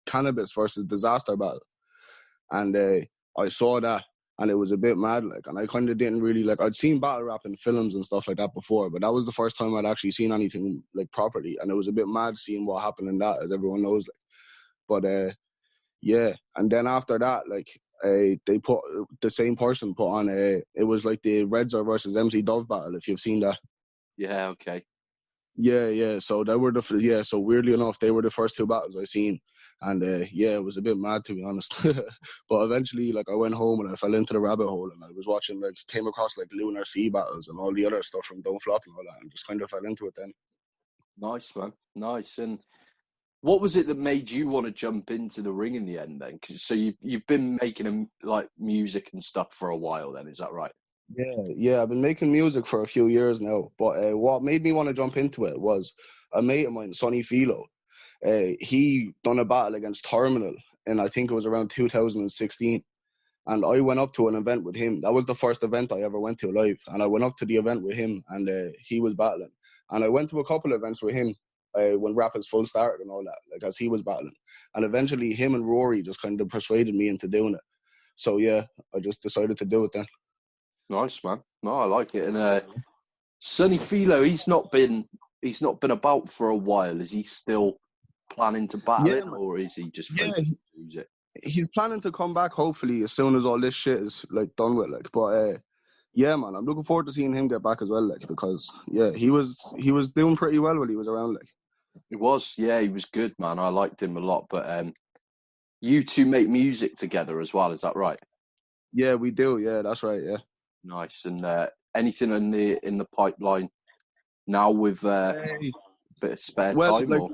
Cannabis versus Disaster battle. And I saw that, and it was a bit mad, like, and I kind of didn't really, like, I'd seen battle rap in films and stuff like that before, but that was the first time I'd actually seen anything, like, properly, and it was a bit mad seeing what happened in that, as everyone knows, like. But, yeah, and then after that, like, they put, the same person put on, it was like the Redzer versus MC Dove battle, if you've seen that. Yeah, okay. Yeah, so they were so weirdly enough, they were the first two battles I seen. And yeah, it was a bit mad, to be honest. But eventually, like, I went home and I fell into the rabbit hole, and I was watching, like, came across, like, Lunar Sea battles and all the other stuff from Don't Flop and all that, and just kind of fell into it then. Nice, man. Nice. And what was it that made you want to jump into the ring in the end then? So you've been making like music and stuff for a while then, is that right? Yeah, I've been making music for a few years now. But what made me want to jump into it was a mate of mine, Sonny Philo. He done a battle against Terminal, and I think it was around 2016. And I went up to an event with him. That was the first event I ever went to live. And I went up to the event with him, and he was battling. And I went to a couple of events with him when Rapids Full started and all that, like, as he was battling. And eventually him and Rory just kind of persuaded me into doing it. So yeah, I just decided to do it then. Nice, man. No, I like it. And Sonny Philo, he's not been about for a while. Is he still planning to battle it, or is he just focused on music? He's planning to come back hopefully as soon as all this shit is, like, done with, like. But yeah, man, I'm looking forward to seeing him get back as well, like, because yeah, he was doing pretty well when he was around, like. He was good, man. I liked him a lot. But you two make music together as well, is that right? Yeah, we do. Yeah, that's right. Yeah. Nice. And anything in the pipeline now with a bit of spare time? Like, or?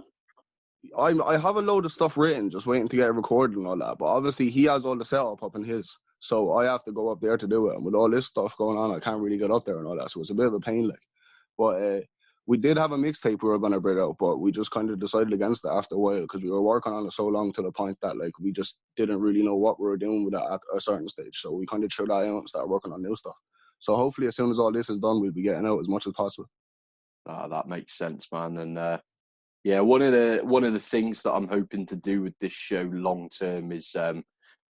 I have a load of stuff written, just waiting to get it recorded and all that. But obviously, he has all the setup up in his, so I have to go up there to do it. And with all this stuff going on, I can't really get up there and all that. So it's a bit of a pain, like. But we did have a mixtape we were going to bring out, but we just kind of decided against it after a while because we were working on it so long to the point that, like, we just didn't really know what we were doing with that at a certain stage. So we kind of threw that out and started working on new stuff. So hopefully, as soon as all this is done, we'll be getting out as much as possible. That makes sense, man. And yeah, one of the things that I'm hoping to do with this show long term is I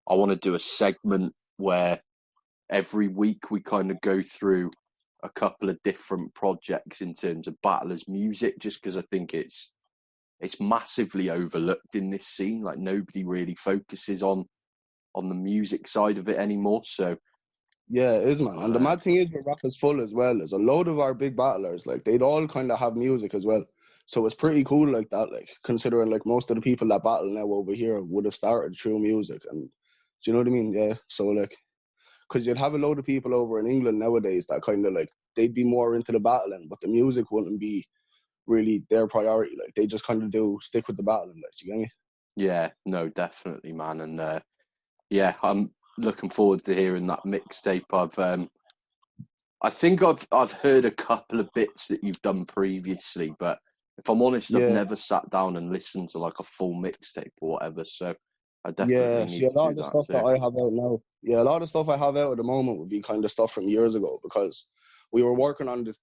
want to do a segment where every week we kind of go through a couple of different projects in terms of battlers' music, just because I think it's massively overlooked in this scene. Like, nobody really focuses on the music side of it anymore. So yeah, it is, man. And the mad thing is with Rapids Full as well, is a load of our big battlers, like, they'd all kind of have music as well. So it's pretty cool like that, like, considering, like, most of the people that battle now over here would have started through music. And do you know what I mean? Yeah. So, like, because you'd have a load of people over in England nowadays that kind of, like, they'd be more into the battling, but the music wouldn't be really their priority. Like, they just kind of stick with the battling, like, do you get me? Yeah, no, definitely, man. And yeah, I'm looking forward to hearing that mixtape. I think I've heard a couple of bits that you've done previously, but if I'm honest, I've never sat down and listened to, like, a full mixtape or whatever. So I definitely need to do that. A lot of the stuff that I have out now. Yeah, a lot of the stuff I have out at the moment would be kind of stuff from years ago, because we were working on the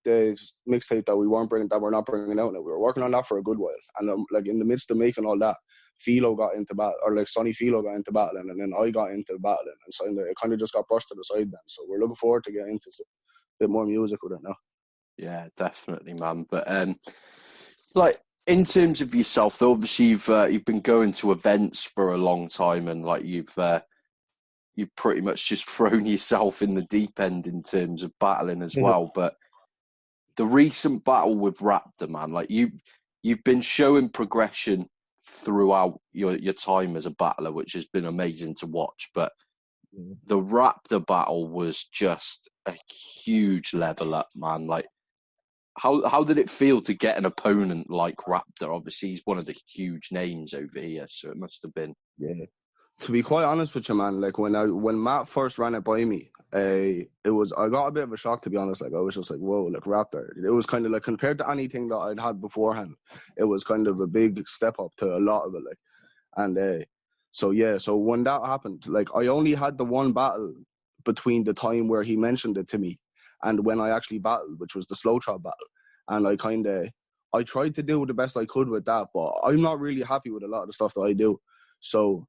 mixtape that we're not bringing out now. We were working on that for a good while, and like, in the midst of making all that, Philo got into battle, or like Sonny Philo got into battling, and then I got into battling, and so it kind of just got brushed to the side then. So we're looking forward to getting into a bit more music with it now. Yeah, definitely, man. But like, in terms of yourself, obviously you've been going to events for a long time, and like you've pretty much just thrown yourself in the deep end in terms of battling as well. But the recent battle with Raptor, man, like, you've been showing progression throughout your time as a battler, which has been amazing to watch. But the Raptor battle was just a huge level up, man. Like, how did it feel to get an opponent like Raptor? Obviously, he's one of the huge names over here, so it must have been. Yeah. To be quite honest with you, man, like, when Matt first ran it by me, I got a bit of a shock, to be honest. Like, I was just like, whoa, like, Raptor. It was kind of like, compared to anything that I'd had beforehand, it was kind of a big step up to a lot of it, like. And so when that happened, like, I only had the one battle between the time where he mentioned it to me and when I actually battled, which was the slow trot battle. And I tried to do the best I could with that, but I'm not really happy with a lot of the stuff that I do. So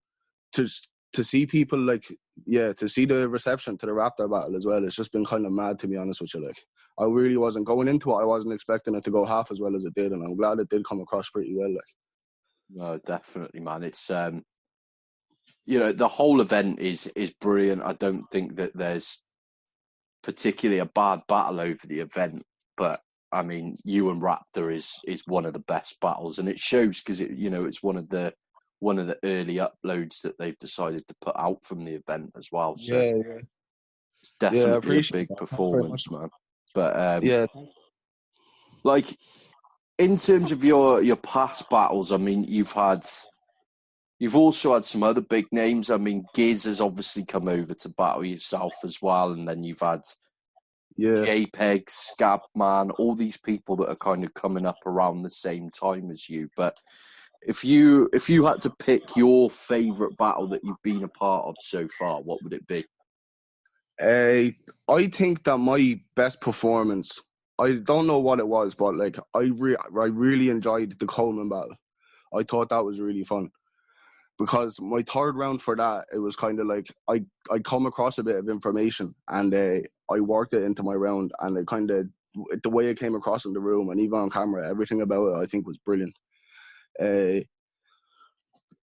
to to see people like, to see the reception to the Raptor battle as well, it's just been kind of mad, to be honest with you. Like, I really wasn't going into it. I wasn't expecting it to go half as well as it did, and I'm glad it did come across pretty well. Like, No, definitely, man. It's the whole event is brilliant. I don't think that there's particularly a bad battle over the event, but I mean, you and Raptor is one of the best battles, and it shows because it's one of the early uploads that they've decided to put out from the event as well. So yeah, it's I definitely a appreciate big that. Thanks very much. performance, man. But Yeah, like in terms of your past battles, I mean, you've also had some other big names. I mean, Giz has obviously come over to battle yourself as well, and then you've had yeah. JPEG, Scabman, all these people that are kind of coming up around the same time as you. But if you had to pick your favourite battle that you've been a part of so far, what would it be? I think that my best performance, I don't know what it was, but like I really enjoyed the Coleman battle. I thought that was really fun because my third round for that, it was kind of like I come across a bit of information and I worked it into my round, and it kind of, the way it came across in the room and even on camera, everything about it I think was brilliant.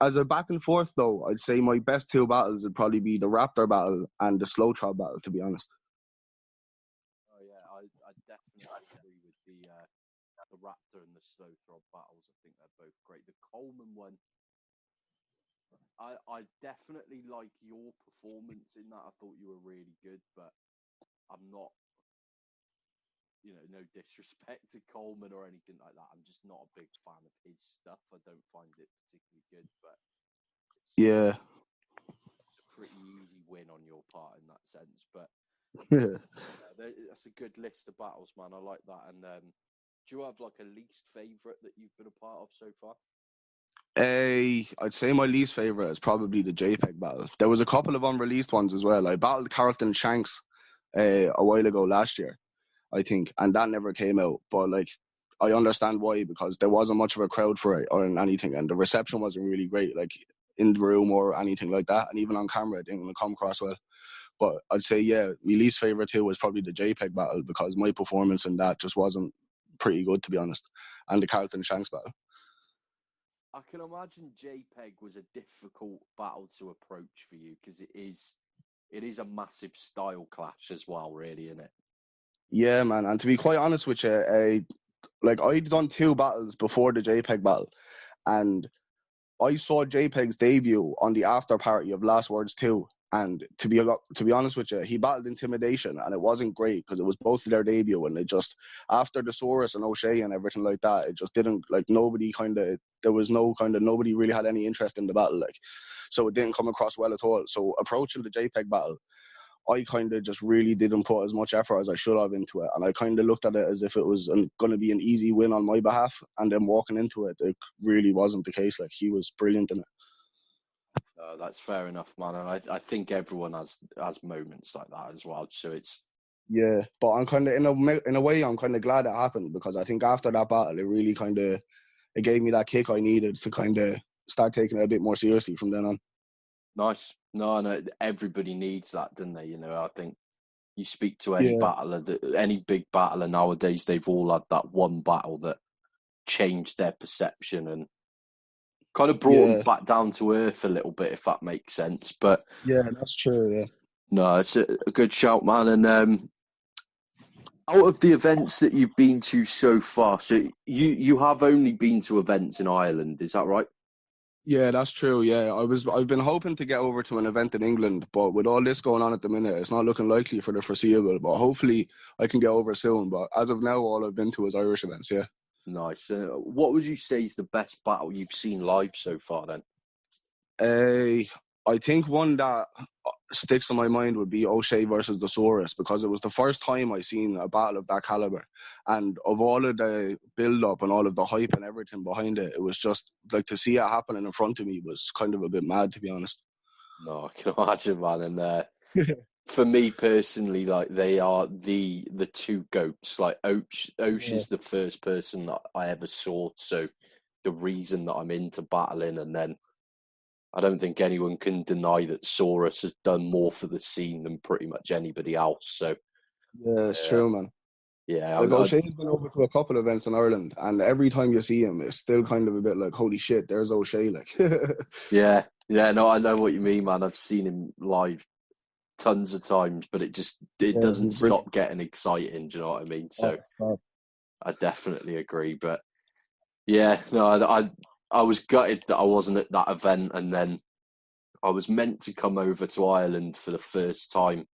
As a back and forth though, I'd say my best two battles would probably be the Raptor battle and the Slow Trot battle, to be honest. Oh yeah, I definitely agree with the Raptor and the Slow Throb battles. I think they're both great. The Coleman one, I definitely like your performance in that. I thought you were really good, but I'm not, no disrespect to Coleman or anything like that. I'm just not a big fan of his stuff. I don't find it particularly good, but Yeah. it's a pretty easy win on your part in that sense. But Yeah. that's a good list of battles, man. I like that. And do you have like a least favourite that you've been a part of so far? I'd say my least favorite is probably the JPEG battle. There was a couple of unreleased ones as well. I battled Carlton Shanks a while ago last year, I think, and that never came out. But like, I understand why, because there wasn't much of a crowd for it or anything, and the reception wasn't really great, like in the room or anything like that, and even on camera, it didn't come across well. But I'd say, my least favorite too was probably the JPEG battle, because my performance in that just wasn't pretty good, to be honest, and the Carlton Shanks battle. I can imagine JPEG was a difficult battle to approach for you because it is a massive style clash as well, really, isn't it? Yeah, man. And to be quite honest with you, like I'd done two battles before the JPEG battle, and I saw JPEG's debut on the after party of Last Words 2. And to be honest with you, he battled Intimidation, and it wasn't great because it was both of their debut, and it just, after the Saurus and O'Shea and everything like that, it just didn't, like, nobody really had any interest in the battle, like, so it didn't come across well at all. So approaching the JPEG battle, I kind of just really didn't put as much effort as I should have into it, and I kind of looked at it as if it was going to be an easy win on my behalf, and then walking into it, it really wasn't the case. Like, he was brilliant in it. That's fair enough, man. And I think everyone has moments like that as well. So it's But I'm kind of, in a way, I'm kind of glad it happened, because I think after that battle, it really kind of, it gave me that kick I needed to kind of start taking it a bit more seriously from then on. nice. No, everybody needs that, don't they? I think you speak to any Yeah, battler, any big battler nowadays, they've all had that one battle that changed their perception and kind of brought them yeah, back down to earth a little bit, if that makes sense. But yeah, that's true. Yeah. no, it's a good shout, man. And out of the events that you've been to so far, so you have only been to events in Ireland, is that right? Yeah, that's true. Yeah, I've been hoping to get over to an event in England, but with all this going on at the minute, it's not looking likely for the foreseeable. But hopefully, I can get over soon. But as of now, all I've been to is Irish events. Yeah. Nice. What would you say is the best battle you've seen live so far then? I think one that sticks in my mind would be O'Shea versus the Saurus, because it was the first time I seen a battle of that caliber, and of all of the build up and all of the hype and everything behind it, it was just like, to see it happening in front of me was kind of a bit mad, to be honest. No, I can imagine, man. And for me personally, like they are the two goats. Like Osh Yeah, is the first person that I ever saw. So the reason that I'm into battling, and then I don't think anyone can deny that Saurus has done more for the scene than pretty much anybody else. So Yeah, it's yeah, true, man. yeah, Like O'Shea's been over to a couple of events in Ireland, and every time you see him, it's still kind of a bit like, holy shit, there's O'Shea. Like, yeah, yeah. No, I know what you mean, man. I've seen him live tons of times, but it yeah, doesn't he's brilliant. stop getting exciting. Do you know what I mean? Oh, So stop. I definitely agree. But yeah, no, I was gutted that I wasn't at that event, and then I was meant to come over to Ireland for the first time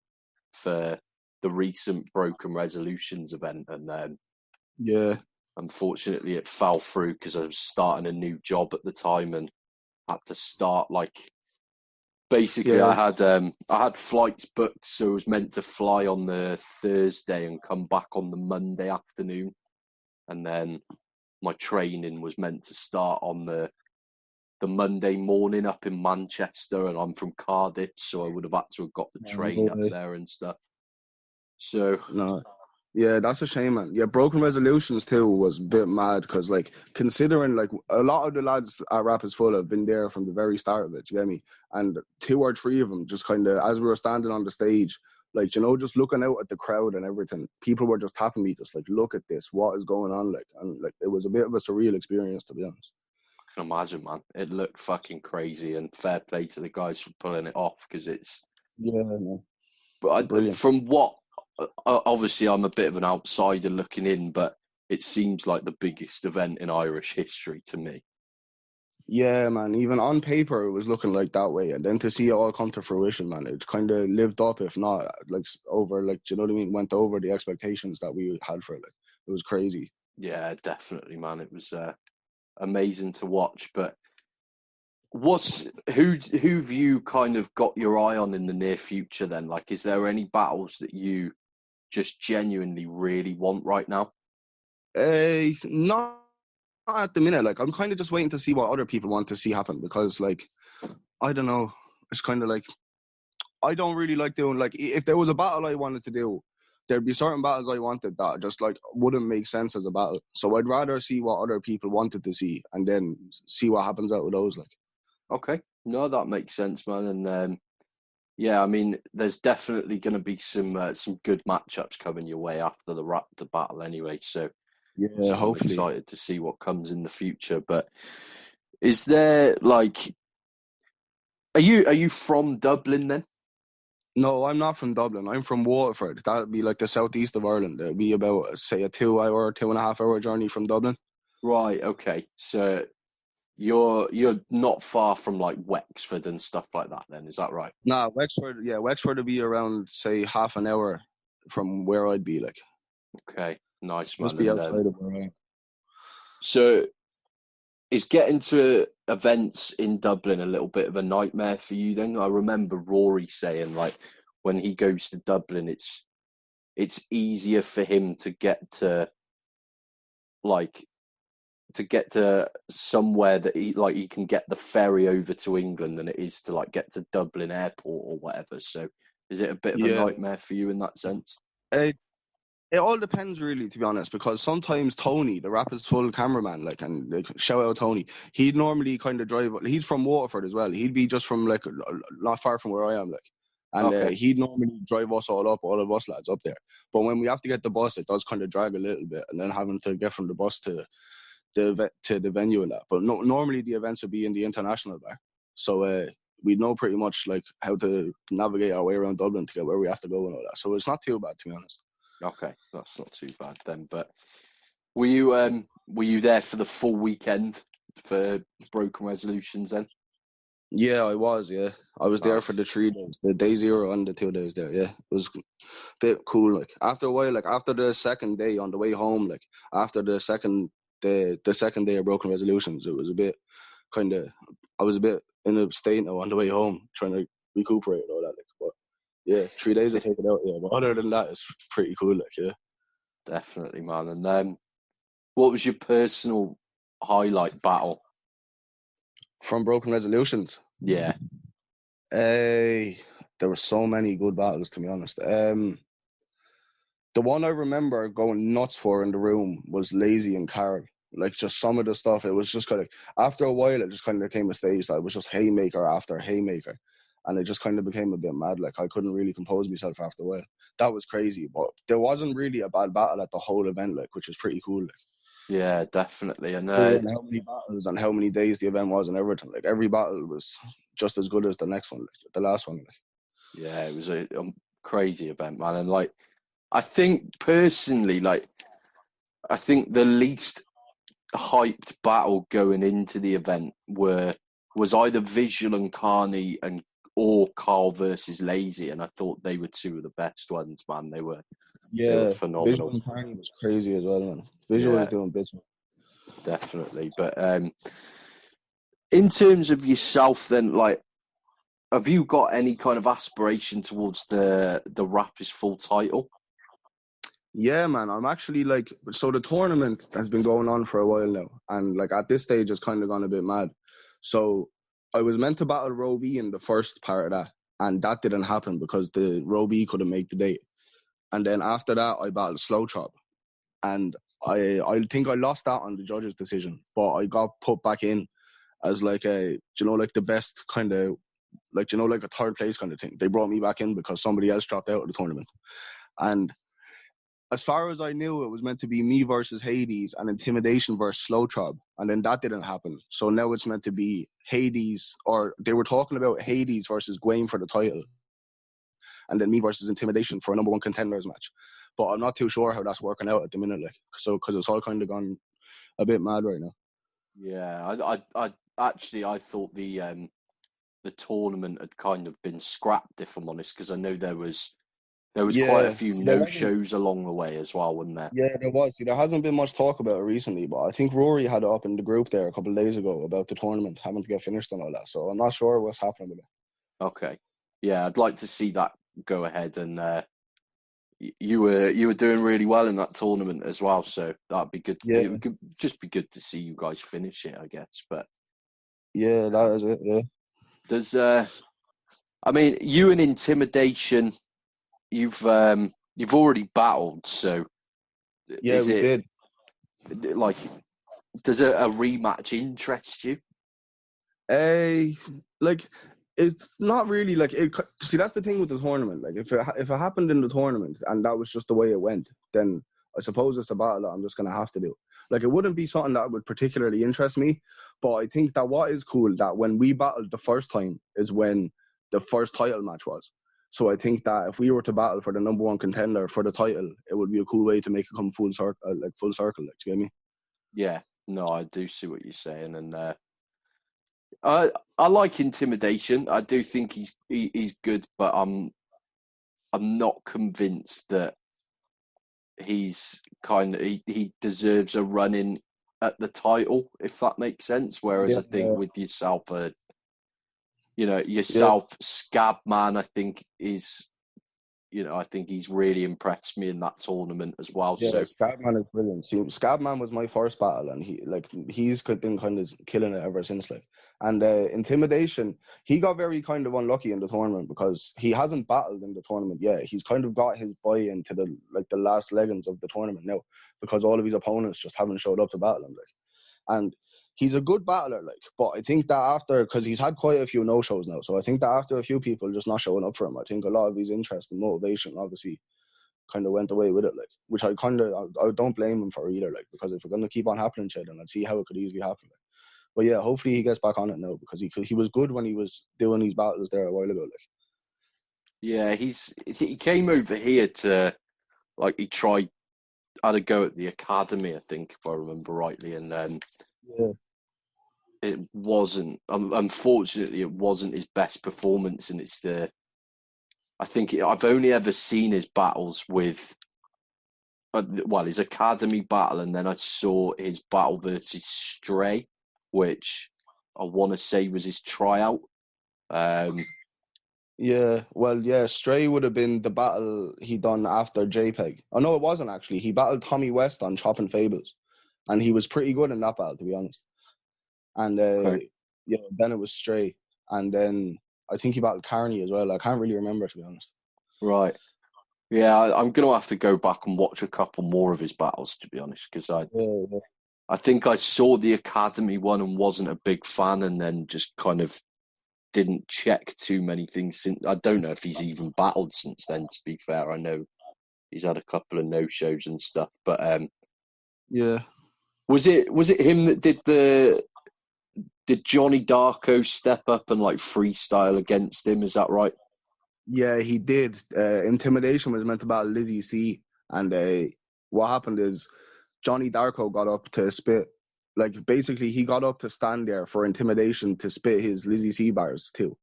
for the recent Broken Resolutions event, and Yeah, unfortunately it fell through because I was starting a new job at the time and had to start like basically yeah, I had flights booked, so I was meant to fly on the Thursday and come back on the Monday afternoon, and then my training was meant to start on the Monday morning up in Manchester, and I'm from Cardiff, so I would have had to have got the no train up way. there and stuff. So No. Yeah, that's a shame, man. Yeah, Broken Resolutions too was a bit mad because, like, considering like a lot of the lads at Rapids Full have been there from the very start of it. You get me? And two or three of them just kind of, as we were standing on the stage, like, you know, just looking out at the crowd and everything, people were just tapping me, just like, look at this, what is going on? Like, and like, it was a bit of a surreal experience, to be honest. I can imagine, man, it looked fucking crazy, and fair play to the guys for pulling it off because it's. Yeah, man. But Brilliant. from what obviously I'm a bit of an outsider looking in, but it seems like the biggest event in Irish history to me. Yeah, man. Even on paper, it was looking like that way, and then to see it all come to fruition, man, it kind of lived up, if not like over, like, do you know what I mean? Went over the expectations that we had for it. Like, it was crazy. Yeah, definitely, man. It was amazing to watch. But who've you kind of got your eye on in the near future? Then, like, is there any battles that you just genuinely really want right now? Not at the minute. Like, I'm kind of just waiting to see what other people want to see happen because, like, I don't know. It's kind of like I don't really like doing, like, if there was a battle I wanted to do, there'd be certain battles I wanted that just like wouldn't make sense as a battle. So I'd rather see what other people wanted to see and then see what happens out of those. Like, Okay, no, that makes sense, man. And yeah, I mean, there's definitely going to be some good matchups coming your way after the Raptor battle, anyway. yeah, So I'm hopefully. excited to see what comes in the future. But is there like, are you from Dublin then? No, I'm not from Dublin. I'm from Waterford. That'd be like the southeast of Ireland. It'd be about, say, a 2 hour, 2.5 hour journey from Dublin. Right. Okay. So you're not far from like Wexford and stuff like that. Then is that right? Nah, Wexford. Yeah, Wexford would be around, say, half an hour from where I'd be. Like, Okay. Nice, just man. be And outside of where I am. so is getting to events in Dublin a little bit of a nightmare for you then? I remember Rory saying like when he goes to Dublin, it's easier for him to get to like to get to somewhere that he can get the ferry over to England than it is to like get to Dublin airport or whatever. So is it a bit of a Yeah. nightmare for you in that sense? It, it all depends, really, to be honest, because sometimes Tony, the Rapids Full cameraman, like, and like, shout out Tony, he'd normally kind of drive. He's from Waterford as well. He'd be just from like not far from where I am, like, and Okay. he'd normally drive us all of us lads up there. But when we have to get the bus, it does kind of drag a little bit, and then having to get from the bus to the venue and that. But no, normally the events would be in the international bar, so we know pretty much like how to navigate our way around Dublin to get where we have to go and all that. So it's not too bad, to be honest. Okay, that's not too bad then. But were you there for the full weekend for Broken Resolutions then? Yeah, I was. Yeah, I was there for Nice. the 3 days, the day zero and the 2 days there. Yeah, it was a bit cool. Like, after a while, like after the second day on the way home, like after the second day of Broken Resolutions, it was a bit kind of, I was a bit in a state now on the way home, trying to recuperate and all that. Like, but yeah, 3 days I take it out. Yeah, but other than that, it's pretty cool. Like, yeah. Definitely, man. And what was your personal highlight battle? From Broken Resolutions, Yeah. there were so many good battles, to be honest. The one I remember going nuts for in the room was Lazy and Carl. Like, just some of the stuff, it was just kind of, after a while, it just kind of became a stage that it was just haymaker after haymaker. And it just kind of became a bit mad. Like, I couldn't really compose myself after a while. That was crazy. But there wasn't really a bad battle at the whole event, like, which is pretty cool. Like, Yeah, definitely. And considering how many battles and how many days the event was and everything. Like, every battle was just as good as the next one, like, the last one. Like. yeah, it was a crazy event, man. And like, I think personally, like, I think the least hyped battle going into the event was either Visual and Carney or Carl versus Lazy, and I thought they were two of the best ones, man. They were Yeah, Visual phenomenal. and Carney was crazy as well, man. Visual was Yeah, doing bits. definitely. But in terms of yourself, then, like, have you got any kind of aspiration towards the Rapper's full title? Yeah, man. I'm actually like, so the tournament has been going on for a while now, and like at this stage, it's kind of gone a bit mad. So I was meant to battle Roby in the first part of that, and that didn't happen because the Roby couldn't make the date. And then after that, I battled Slow Chop, and I think I lost that on the judges' decision, but I got put back in as like like the best kind of, like, like a third place kind of thing. They brought me back in because somebody else dropped out of the tournament, and as far as I knew, it was meant to be me versus Hades and Intimidation versus Slow Chop, and then that didn't happen. So now it's meant to be Hades, or they were talking about Hades versus Gwaine for the title, and then me versus Intimidation for a number one contenders match. But I'm not too sure how that's working out at the minute, like, so because it's all kind of gone a bit mad right now. Yeah, I actually I thought the tournament had kind of been scrapped, if I'm honest, because I know there was quite a Yeah, few see, there no wasn't. shows along the way as well, wasn't there? Yeah, there was. See, there hasn't been much talk about it recently, but I think Rory had it up in the group there a couple of days ago about the tournament having to get finished and all that. So I'm not sure what's happening with it. Okay, yeah, I'd like to see that go ahead, and you were doing really well in that tournament as well, so that'd be good. Yeah, It would just be good to see you guys finish it, I guess. But yeah, that is it. Yeah. there's, I mean, you and Intimidation, you've already battled, so Yeah, is we it did. like does a rematch interest you? Uh, like, it's not really like it. See, that's the thing with the tournament. Like, if it happened in the tournament and that was just the way it went, then I suppose it's a battle that I'm just gonna have to do. Like, it wouldn't be something that would particularly interest me, but I think that what is cool that when we battled the first time is when the first title match was. So I think that if we were to battle for the number one contender for the title, it would be a cool way to make it come full circle, like full circle. Like, do you get me? Yeah, no, I do see what you're saying, and I like Intimidation. I do think he's good, but I'm not convinced that he's he deserves a run in at the title, if that makes sense. Whereas Yeah, I think with yourself, yeah. yourself, Scabman, I think is, I think he's really impressed me in that tournament as well. Yeah, So Scabman is brilliant. See, Scabman was my first battle, and he's been kind of killing it ever since. Like, and Intimidation, he got very kind of unlucky in the tournament because he hasn't battled in the tournament yet. He's kind of got his buy into the last leggings of the tournament now because all of his opponents just haven't showed up to battle him. Like, and he's a good battler, like, but I think that after, because he's had quite a few no shows now, so I think that after a few people just not showing up for him, I think a lot of his interest and motivation obviously kind of went away with it, like, which I don't blame him for either, like, because if it's gonna keep on happening, shit, then I'd see how it could easily happen. Like. But yeah, hopefully he gets back on it now because he was good when he was doing these battles there a while ago, like. yeah, he came over here to, like, he tried had a go at the academy, I think, if I remember rightly, and then Yeah, it wasn't. Unfortunately, it wasn't his best performance, and I've only ever seen his battles with, well, his academy battle, and then I saw his battle versus Stray, which I want to say was his tryout. Um, yeah. Well, yeah. Stray would have been the battle he done after JPEG. Oh no, it wasn't actually. He battled Tommy West on Chopping Fables, and he was pretty good in that battle, to be honest. And okay, yeah, then it was Stray, and then I think he battled Carney as well. I can't really remember, to be honest. right. Yeah, I'm gonna have to go back and watch a couple more of his battles, to be honest, because Yeah, yeah. I think I saw the Academy one and wasn't a big fan, and then just kind of didn't check too many things since. I don't know if he's even battled since then, to be fair. I know he's had a couple of no-shows and stuff, but Yeah. was it him that did Johnny Darko step up and like freestyle against him? Is that right? Yeah, he did. Intimidation was meant to battle Lizzie C, and what happened is Johnny Darko got up to spit. Like, basically, he got up to stand there for Intimidation to spit his Lizzie C bars too.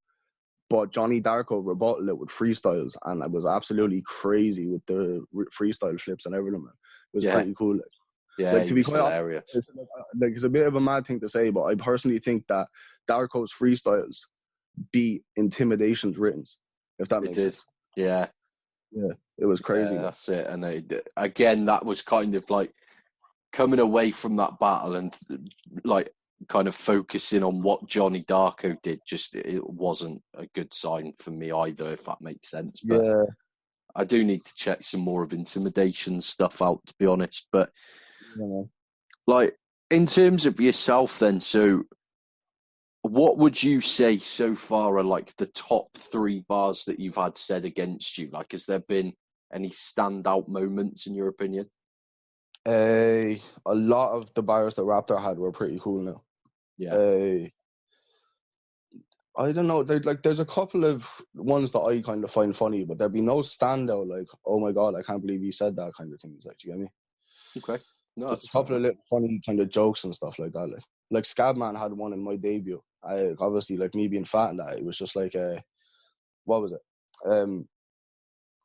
But Johnny Darko rebutted it with freestyles, and it was absolutely crazy with the freestyle flips and everything, man. It was pretty cool. Yeah, To he be was quite hilarious. honest, it's a bit of a mad thing to say, but I personally think that Darko's freestyles beat Intimidation's writtens, if that makes sense. Yeah. Yeah, it was crazy. Yeah, that's it. And again, that was kind of like coming away from that battle and like kind of focusing on what Johnny Darko did. Just it wasn't a good sign for me either, if that makes sense. But Yeah. I do need to check some more of Intimidation stuff out, to be honest. But like in terms of yourself, then, so what would you say so far are like the top 3 bars that you've had said against you? Like, has there been any standout moments in your opinion? A lot of the bars that Raptor had were pretty cool now. Yeah. I don't know. There's a couple of ones that I kind of find funny, but there'd be no standout. Like, oh my god, I can't believe you said that kind of things. Like, do you get me? Okay. No, Just a couple of little funny kind of jokes and stuff like that. Like Scabman had one in my debut. I obviously, like, me being fat and that, it was just like, what was it?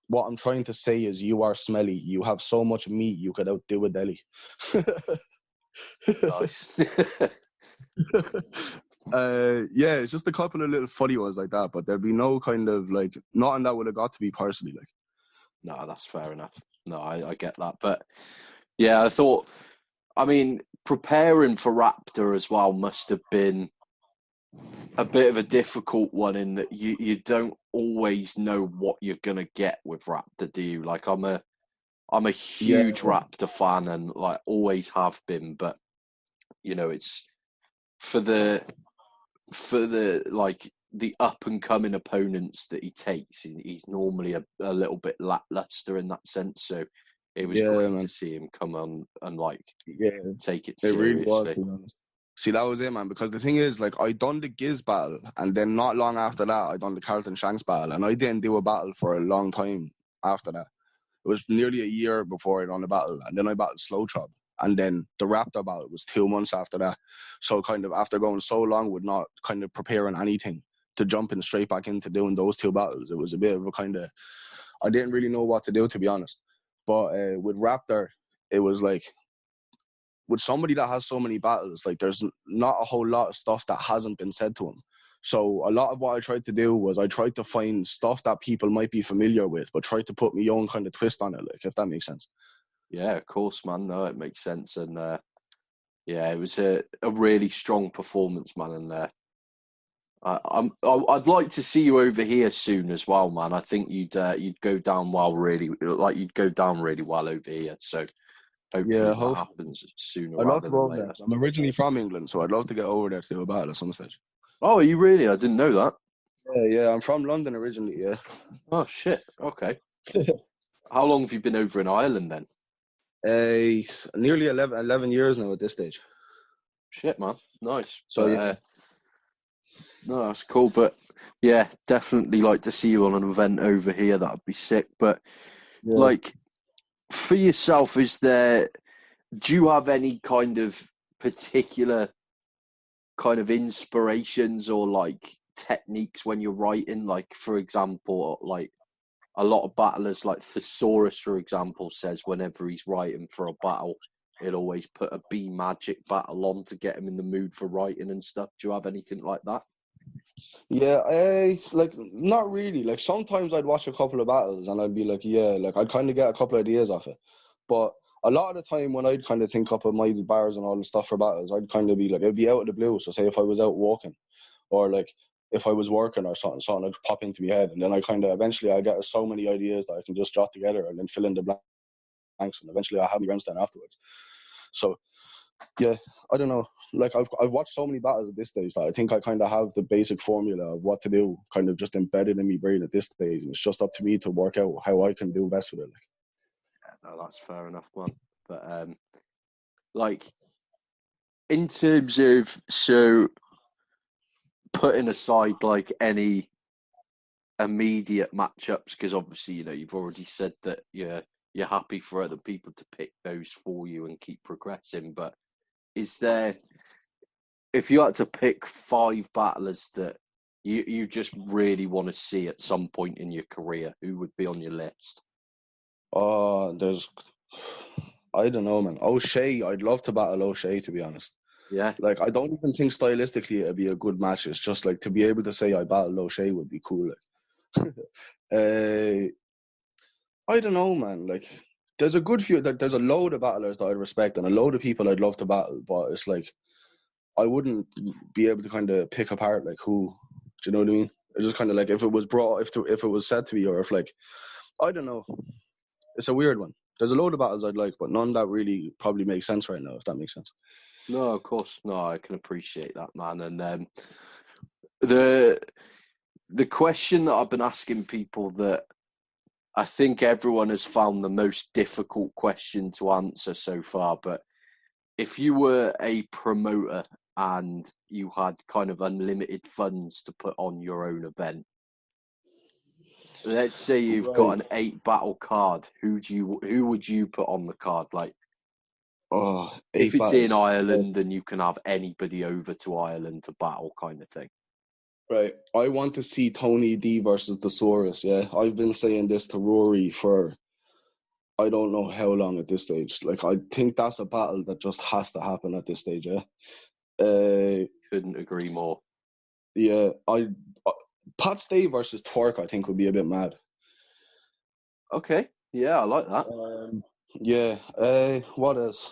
What I'm trying to say is, you are smelly. You have so much meat, you could outdo a deli. Nice. Yeah, it's just a couple of little funny ones like that, but there'd be no kind of like nothing that would have got to be personally like. No, that's fair enough. No, I get that. But yeah, I mean, preparing for Raptor as well must have been a bit of a difficult one in that you don't always know what you're gonna get with Raptor, do you? Like, I'm a huge Raptor fan and like always have been, but you know, it's for the like the up and coming opponents that he takes, he's normally a little bit lackluster in that sense. So it was great to see him come on and like take it seriously. Really was, to be honest. See, that was it, man. Because the thing is, like, I done the Giz battle, and then not long after that, I done the Carlton Shanks battle, and I didn't do a battle for a long time after that. It was nearly a year before I done the battle, and then I battled Slow Chop, and then the Raptor battle was 2 months after that. So kind of after going so long with not kind of preparing anything, to jumping straight back into doing those 2 battles, it was a bit of a kind of, I didn't really know what to do, to be honest. But with Raptor, it was like, with somebody that has so many battles, like, there's not a whole lot of stuff that hasn't been said to him. So a lot of what I tried to do was I tried to find stuff that people might be familiar with, but tried to put my own kind of twist on it, like, if that makes sense. Yeah, of course, man. No, it makes sense. And yeah, it was a really strong performance, man. And I'd like to see you over here soon as well, man. I think you'd go down you'd go down really well over here. So hopefully that happens sooner. I'd love to go over later. there. I'm originally from England, so I'd love to get over there to do a battle at some stage. Oh, are you really? I didn't know that. Yeah, I'm from London originally, yeah. Oh, shit. Okay. How long have you been over in Ireland then? Nearly 11 years now at this stage. Shit, man. Nice. So, but, no, that's cool. But yeah, definitely like to see you on an event over here. That'd be sick. But like, for yourself, do you have any kind of particular kind of inspirations or like techniques when you're writing? Like, for example, like a lot of battlers, like Thesaurus, for example, says whenever he's writing for a battle, he'll always put a B Magic battle on to get him in the mood for writing and stuff. Do you have anything like that? Yeah, like, not really. Like, sometimes I'd watch a couple of battles and I'd be like, yeah, like, I'd kind of get a couple of ideas off it. But a lot of the time when I'd kind of think up of my bars and all the stuff for battles, I'd kind of be like, it'd be out of the blue. So say if I was out walking, or like if I was working or something would pop into my head, and then I kind of eventually I get so many ideas that I can just jot together and then fill in the blanks, and eventually I have my grandstand afterwards. So Yeah, I don't know. Like I've watched so many battles at this stage that I think I kind of have the basic formula of what to do, kind of just embedded in my brain at this stage. And it's just up to me to work out how I can do best with it. No, that's fair enough, man. But like in terms of putting aside like any immediate matchups, because obviously you've already said that you're happy for other people to pick those for you and keep progressing. But is there, if you had to pick 5 battlers that you just really want to see at some point in your career, who would be on your list? There's, I don't know, man. O'Shea, I'd love to battle O'Shea, to be honest. Yeah. Like, I don't even think stylistically it'd be a good match. It's just like to be able to say I battled O'Shea would be cool. Like. I don't know, man. Like, there's a good few. There's a load of battlers that I respect and a load of people I'd love to battle, but it's like I wouldn't be able to kind of pick apart like who. Do you know what I mean? It's just kind of like if it was brought, if it was said to me, or if like I don't know. It's a weird one. There's a load of battles I'd like, but none that really probably makes sense right now. If that makes sense. No, of course. No, I can appreciate that, man. And the question that I've been asking people that I think everyone has found the most difficult question to answer so far, but if you were a promoter and you had kind of unlimited funds to put on your own event, let's say you've got an 8 battle card, who would you put on the card? Like, if it's in Ireland and you can have anybody over to Ireland to battle, kind of thing. Right. I want to see Tony D versus Thesaurus, yeah. I've been saying this to Rory for I don't know how long at this stage. Like, I think that's a battle that just has to happen at this stage, yeah. Couldn't agree more. Yeah, Pat Stay versus Twerk, I think, would be a bit mad. Okay. Yeah, I like that. Yeah. What else?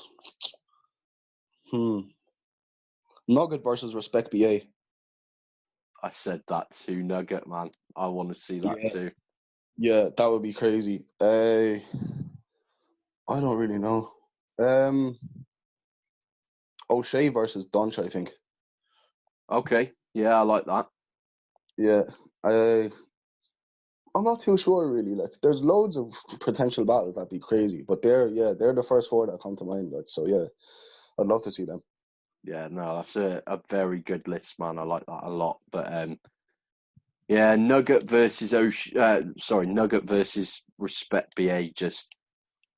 Nugget versus Respect BA. I said that too, Nugget, man. I want to see that too. Yeah, that would be crazy. I don't really know. O'Shea versus Dunch, I think. Okay. Yeah, I like that. Yeah. I'm not too sure, really. Like, there's loads of potential battles that'd be crazy, but they're the first 4 that come to mind. Like, so yeah, I'd love to see them. Yeah, no, that's a very good list, man. I like that a lot. But yeah, Nugget versus Nugget versus Respect BA, just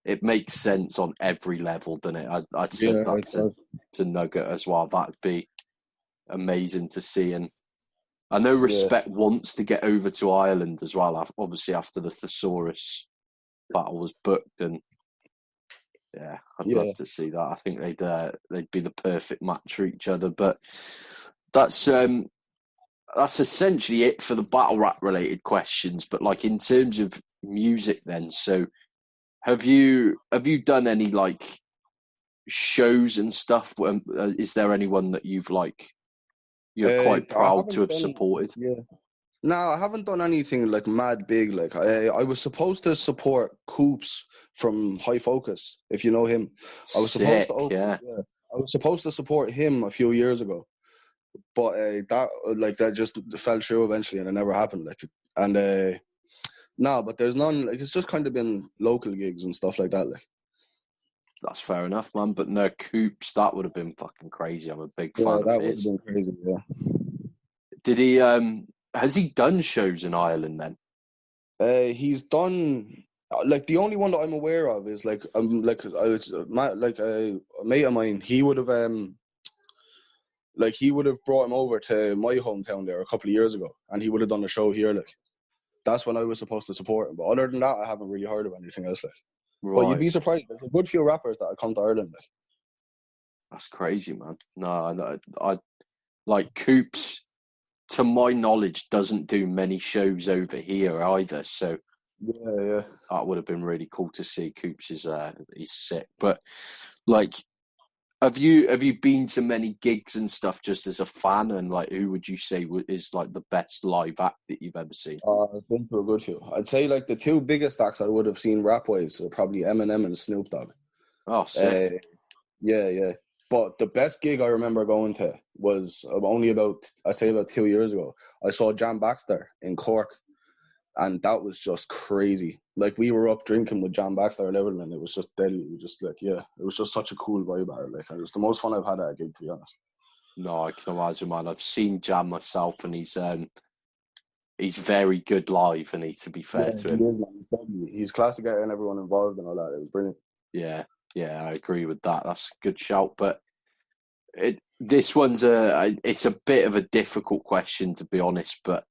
it makes sense on every level, doesn't it? I'd said that to Nugget as well. That'd be amazing to see. And I know Respect wants to get over to Ireland as well, obviously after the Thesaurus battle was booked. And yeah, I'd love to see that. I think they'd be the perfect match for each other. But that's essentially it for the battle rap related questions. But like in terms of music, then, so have you done any like shows and stuff? Is there anyone that you're quite proud to have supported? Yeah. No, I haven't done anything like mad big. Like I was supposed to support Coops from High Focus, if you know him. I was supposed to I was supposed to support him a few years ago, but that just fell through eventually, and it never happened. Like, and no, but there's none. Like, it's just kind of been local gigs and stuff like that. Like, that's fair enough, man. But no, Coops, that would have been fucking crazy. I'm a big fan of his. That would have been crazy. Yeah. Did he? Has he done shows in Ireland then? He's done. Like, the only one that I'm aware of is like a mate of mine. He would have brought him over to my hometown there a couple of years ago, and he would have done a show here. Like, that's when I was supposed to support him. But other than that, I haven't really heard of anything else. Like, but you'd be surprised. There's a good few rappers that have come to Ireland. Like, that's crazy, man. No, I like Coops. To my knowledge, doesn't do many shows over here either. So yeah, that would have been really cool to see. Coops is he's sick. But like, have you been to many gigs and stuff just as a fan? And like, who would you say is like the best live act that you've ever seen? I've been to a good few. I'd say like the 2 biggest acts I would have seen rap wise are probably Eminem and Snoop Dogg. Oh, sick. Yeah. But the best gig I remember going to was only I'd say about 2 years ago. I saw Jan Baxter in Cork, and that was just crazy. Like, we were up drinking with Jan Baxter at Everton, and it was just deadly. We just like, yeah, it was just such a cool vibe at it. Like, it was the most fun I've had at a gig, to be honest. No, I can imagine, man. I've seen Jam myself, and he's very good live, and to be fair Yeah, to he him. is, man. He's class to get everyone involved and all that. It was brilliant. Yeah, I agree with that. That's a good shout. But this one's it's a bit of a difficult question, to be honest. But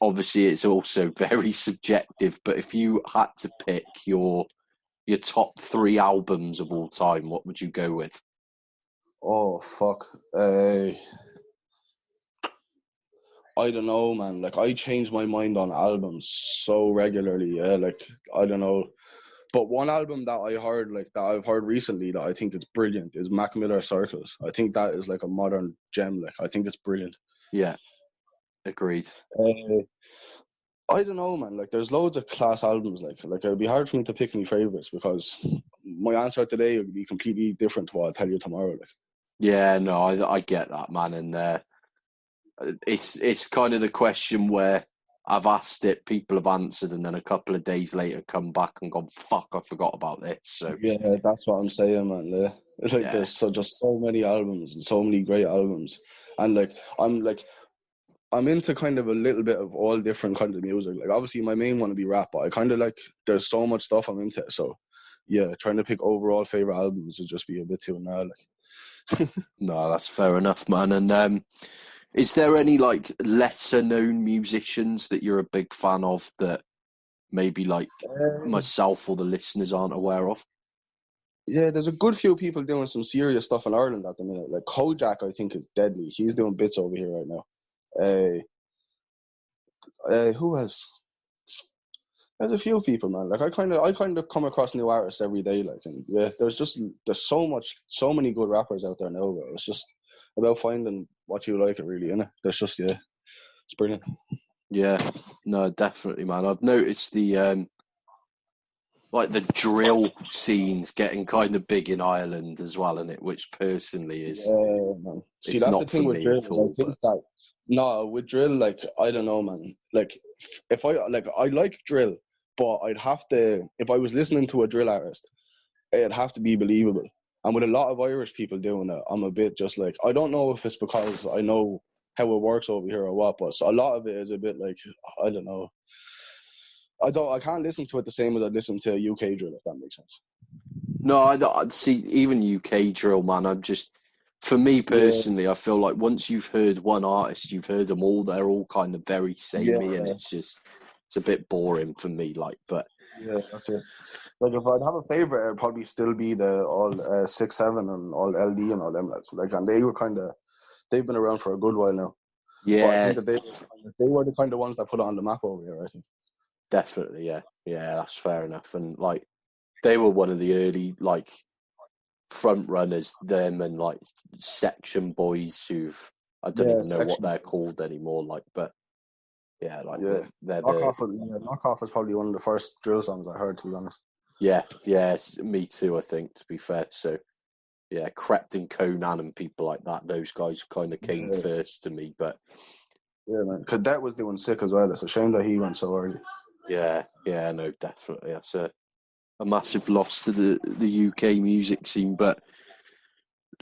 obviously, it's also very subjective. But if you had to pick your top 3 albums of all time, what would you go with? Oh, fuck. I don't know, man. Like, I change my mind on albums so regularly. Yeah, like, I don't know. But one album that I've heard recently that I think is brilliant is Mac Miller Circles. I think that is like a modern gem. Like, I think it's brilliant. Yeah, agreed. I don't know, man. Like, there's loads of class albums. Like it'd be hard for me to pick any favorites because my answer today would be completely different to what I'll tell you tomorrow. Like, Yeah, no, I get that, man, and it's kind of the question where I've asked it, people have answered, and then a couple of days later come back and gone, "Fuck, I forgot about this." So yeah, that's what I'm saying, man. Yeah. It's like, yeah, there's just so many albums and so many great albums, and I'm into kind of a little bit of all different kinds of music. Like, obviously my main one would be rap, but I kind of like, there's so much stuff I'm into. So yeah, trying to pick overall favorite albums would just be a bit too now. Like, no, that's fair enough, man. And is there any like lesser known musicians that you're a big fan of that maybe like myself or the listeners aren't aware of? yeah, there's a good few people doing some serious stuff in Ireland at the minute. Like, Kojak, I think, is deadly. He's doing bits over here right now. Who else? There's a few people, man. Like, I kind of come across new artists every day. Like, and yeah, there's so many good rappers out there now, bro. It's just about finding what you like, it really, innit? There's just, yeah, it's brilliant. Yeah, no, definitely, man. I've noticed the like the drill scenes getting kind of big in Ireland as well, and which personally is Yeah, man. See, it's that's the not for thing with me drill. at Is I all. think But that no, with drill, like, I don't know, man. Like, if I like drill, but I'd have to, if I was listening to a drill artist, it'd have to be believable. And with a lot of Irish people doing it, I'm a bit just like, I don't know if it's because I know how it works over here or what, but a lot of it is a bit like, I don't know. I can't listen to it the same as I listen to UK drill, if that makes sense. no, I see. Even UK drill, man. For me Yeah, personally, I feel like once you've heard one artist, you've heard them all. They're all kind of very yeah, samey, and it's a bit boring for me. Like, but yeah, that's it. Like, if I'd have a favorite, it'd probably still be the all 6-7 and all LD and all them lads. Like, and they've been around for a good while now. But I yeah, think that they were the kind of ones that put it on the map over here, I think. definitely, yeah, that's fair enough. And like, they were one of the early like front runners, them and like Section Boys, I don't Yeah, even know what Section they're Boys. called anymore. Like, but yeah, like Yeah. they're the Knock Off is probably one of the first drill songs I heard, to be honest. yeah, me too. I think, to be fair. So yeah, Crept Conan and people like that. Those guys kind of came Yeah, first to me, but yeah, man. Cadet was doing sick as well. It's a shame that he went so early. yeah, no, definitely. That's a massive loss to the UK music scene. But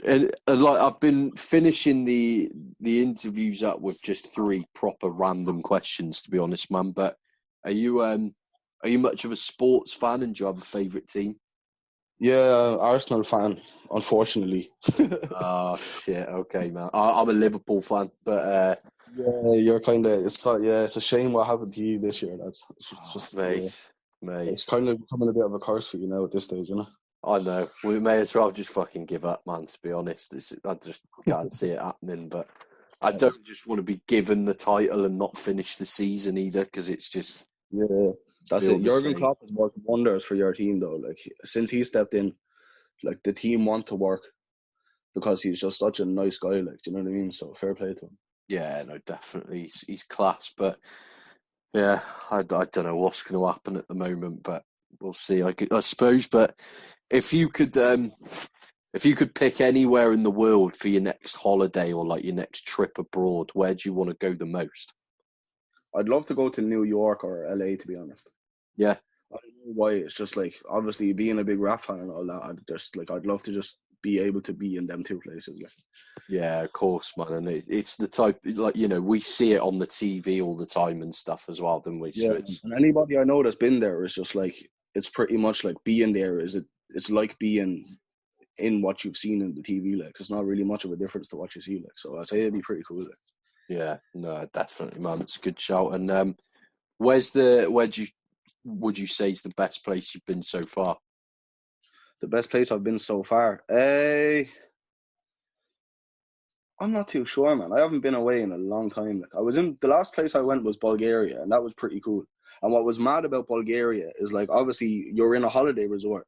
like I've been finishing the interviews up with just 3 proper random questions, to be honest, man. But are you much of a sports fan, and do you have a favourite team? Yeah, Arsenal fan, unfortunately. Oh shit! Okay, man. I'm a Liverpool fan, but Yeah, you're kind of. It's a shame what happened to you this year. It's oh, just, yeah. mate. It's kind of becoming a bit of a curse for you now at this stage, you know. I know. We may as well just fucking give up, man. To be honest, I just can't see it happening. But I don't just want to be given the title and not finish the season either, because it's just Yeah, that's feel it. the Jurgen same. Klopp has worked wonders for your team, though. Like, since he stepped in, like, the team want to work because he's just such a nice guy. Like, do you know what I mean? So fair play to him. Yeah, no, definitely. He's class, but yeah, I don't know what's going to happen at the moment, but we'll see. I suppose. But if you could If you could pick anywhere in the world for your next holiday or like your next trip abroad, where do you want to go the most? I'd love to go to New York or LA, to be honest. Yeah. I don't know why. It's just like, obviously being a big rap fan and all that, I'd love to just be able to be in them two places. Like. Yeah, of course, man. And it's the type, like, you know, we see it on the TV all the time and stuff as well, don't we? Yeah, So it's, and anybody I know that's been there is just like, it's pretty much like being there. It's like being in what you've seen in the TV. Like, it's not really much of a difference to what you see. Like, so I'd say it'd be pretty cool. Like. yeah, no, definitely, man. It's a good shout. And would you say is the best place you've been so far? The best place I've been so far. I'm not too sure, man. I haven't been away in a long time. Like, the last place I went was Bulgaria, and that was pretty cool. And what was mad about Bulgaria is, like, obviously you're in a holiday resort,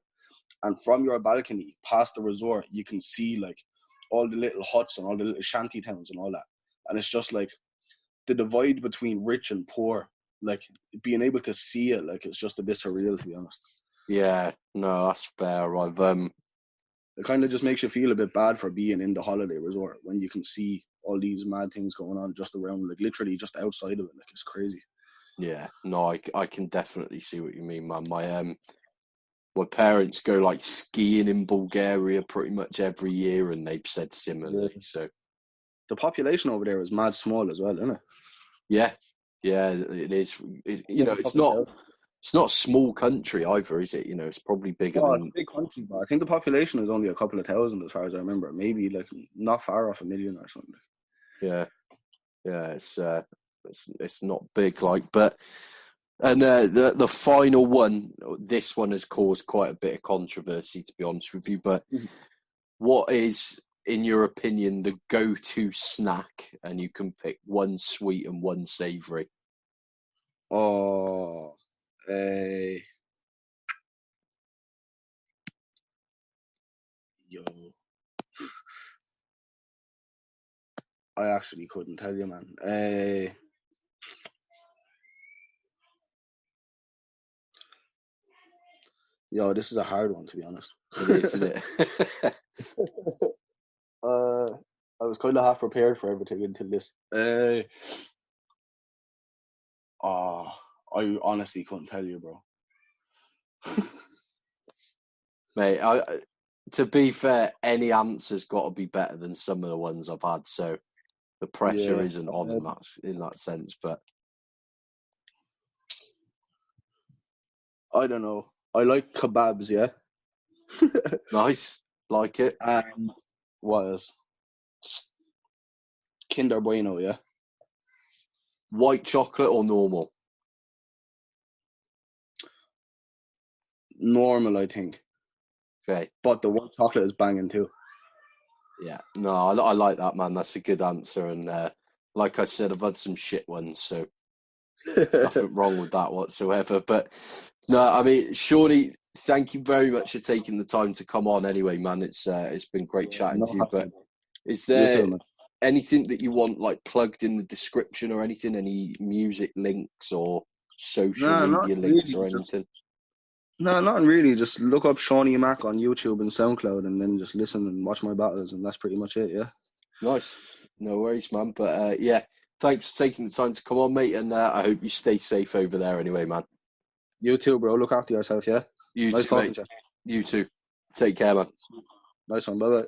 and from your balcony past the resort, you can see like all the little huts and all the little shanty towns and all that. And it's just like the divide between rich and poor, like being able to see it, like it's just a bit surreal, to be honest. Yeah, no, that's fair. It kind of just makes you feel a bit bad for being in the holiday resort when you can see all these mad things going on just around, like literally just outside of it. Like, it's crazy. Yeah, no, I can definitely see what you mean, man. My parents go like skiing in Bulgaria pretty much every year, and they've said Yeah. similarly. So The population over there is mad small as well, isn't it? yeah, yeah, it is. You know, Like a couple of thousand. it's not a small country either, is it? You know, it's probably bigger No, it's a than. big country, but I think the population is only a couple of thousand, as far as I remember. Maybe like not far off a million or something. Yeah, yeah, it's not big, like, but. And the final one, this one has caused quite a bit of controversy, to be honest with you. But what is, in your opinion, the go-to snack? And you can pick one sweet and one savoury. Oh, yo, I actually couldn't tell you, man. Yo, this is a hard one, to be honest. It is, isn't it? I was kind of half prepared for everything until this. I honestly couldn't tell you, bro. Mate, to be fair, any answer's got to be better than some of the ones I've had. So the pressure isn't on in that sense. But I don't know. I like kebabs, yeah. nice, like it. And what else? Kinder Bueno, yeah. White chocolate or normal? Normal, I think. Okay. But the white chocolate is banging too. Yeah, no, I like that, man. That's a good answer. And like I said, I've had some shit ones, so nothing wrong with that whatsoever. But no, I mean, Shawnee, thank you very much for taking the time to come on. Anyway, man, it's been great chatting to you. But is there anything that you want like plugged in the description or anything? Any music links or social media links or anything? No, not really. Just look up SEANIE MAC on YouTube and SoundCloud, and then just listen and watch my battles, and that's pretty much it. Yeah. Nice. No worries, man. But yeah, thanks for taking the time to come on, mate. And I hope you stay safe over there. Anyway, man. You too, bro. Look after yourself. Yeah. You nice too, talking mate. to You too. Take care, man. Nice one. Bye bye.